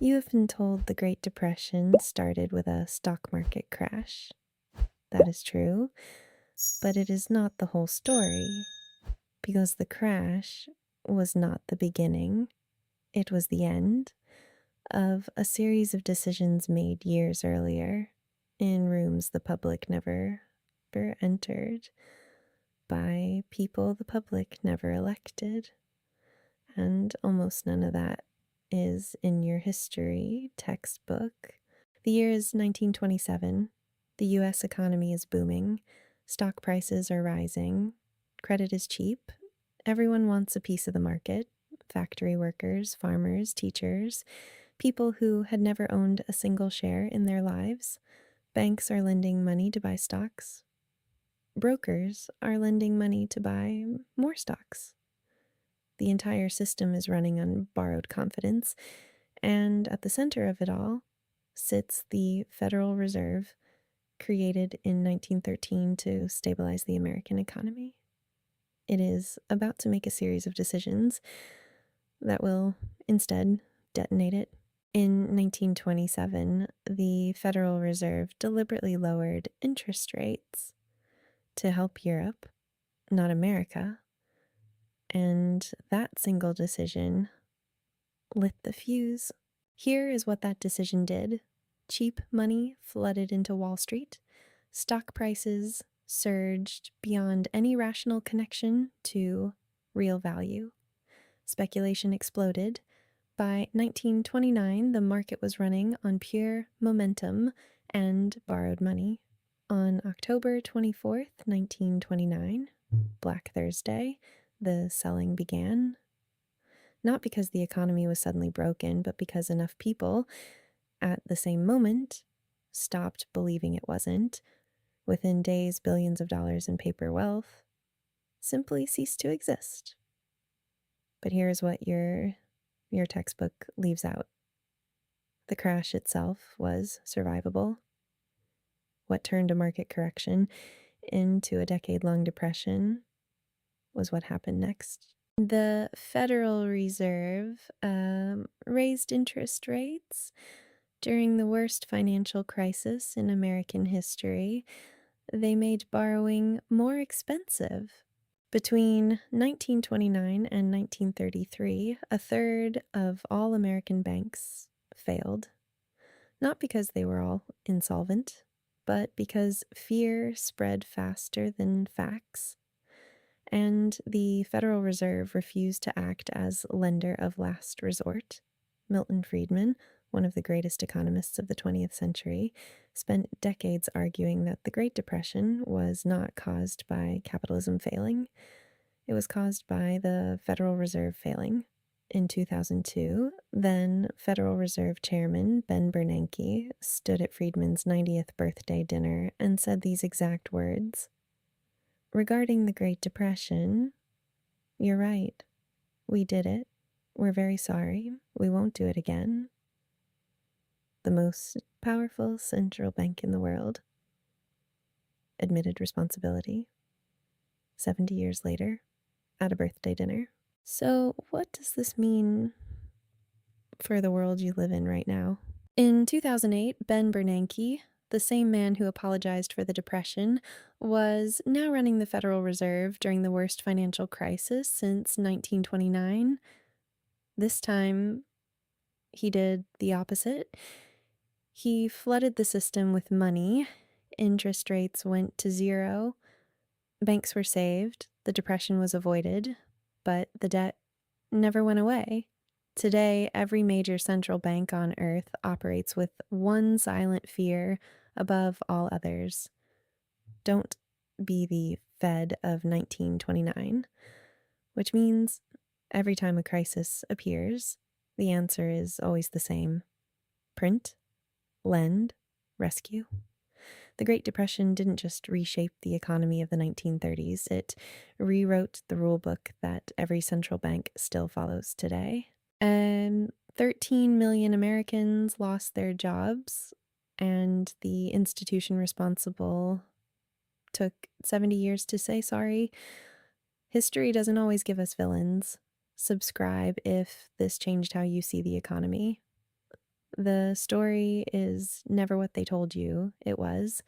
You have been told the Great Depression started with a stock market crash. That is true, but it is not the whole story, because the crash was not the beginning, it was the end of a series of decisions made years earlier in rooms the public never entered, by people the public never elected. And almost none of that is in your history textbook. The year is 1927. The US economy is booming. Stock prices are rising. Credit is cheap. Everyone wants a piece of the market. Factory workers, farmers, teachers, people who had never owned a single share in their lives. Banks are lending money to buy stocks. Brokers are lending money to buy more stocks. The entire system is running on borrowed confidence, and at the center of it all sits the Federal Reserve, created in 1913 to stabilize the American economy. It is about to make a series of decisions that will instead detonate it. In 1927, the Federal Reserve deliberately lowered interest rates to help Europe, not America. And that single decision lit the fuse. Here is what that decision did. Cheap money flooded into Wall Street. Stock prices surged beyond any rational connection to real value. Speculation exploded. By 1929, the market was running on pure momentum and borrowed money. On October 24th, 1929, Black Thursday, the selling began. Not because the economy was suddenly broken, but because enough people, at the same moment, stopped believing it wasn't. Within days, billions of dollars in paper wealth simply ceased to exist. But here's what your textbook leaves out. The crash itself was survivable. What turned a market correction into a decade-long depression was what happened next. The Federal Reserve raised interest rates during the worst financial crisis in American history. They made borrowing more expensive. Between 1929 and 1933, a third of all American banks failed. Not because they were all insolvent, but because fear spread faster than facts. And the Federal Reserve refused to act as lender of last resort. Milton Friedman, one of the greatest economists of the 20th century, spent decades arguing that the Great Depression was not caused by capitalism failing. It was caused by the Federal Reserve failing. In 2002, then Federal Reserve Chairman Ben Bernanke stood at Friedman's 90th birthday dinner and said these exact words. Regarding the Great Depression, you're right. We did it. We're very sorry. We won't do it again. The most powerful central bank in the world admitted responsibility 70 years later at a birthday dinner. So, what does this mean for the world you live in right now? In 2008, Ben Bernanke, the same man who apologized for the Depression, was now running the Federal Reserve during the worst financial crisis since 1929. This time, he did the opposite. He flooded the system with money. Interest rates went to zero. Banks were saved. The Depression was avoided. But the debt never went away. Today, every major central bank on Earth operates with one silent fear above all others. Don't be the Fed of 1929, which means every time a crisis appears, the answer is always the same. Print, lend, rescue. The Great Depression didn't just reshape the economy of the 1930s, it rewrote the rule book that every central bank still follows today. 13 million Americans lost their jobs, and the institution responsible took 70 years to say sorry. History doesn't always give us villains. Subscribe if this changed how you see the economy. The story is never what they told you it was.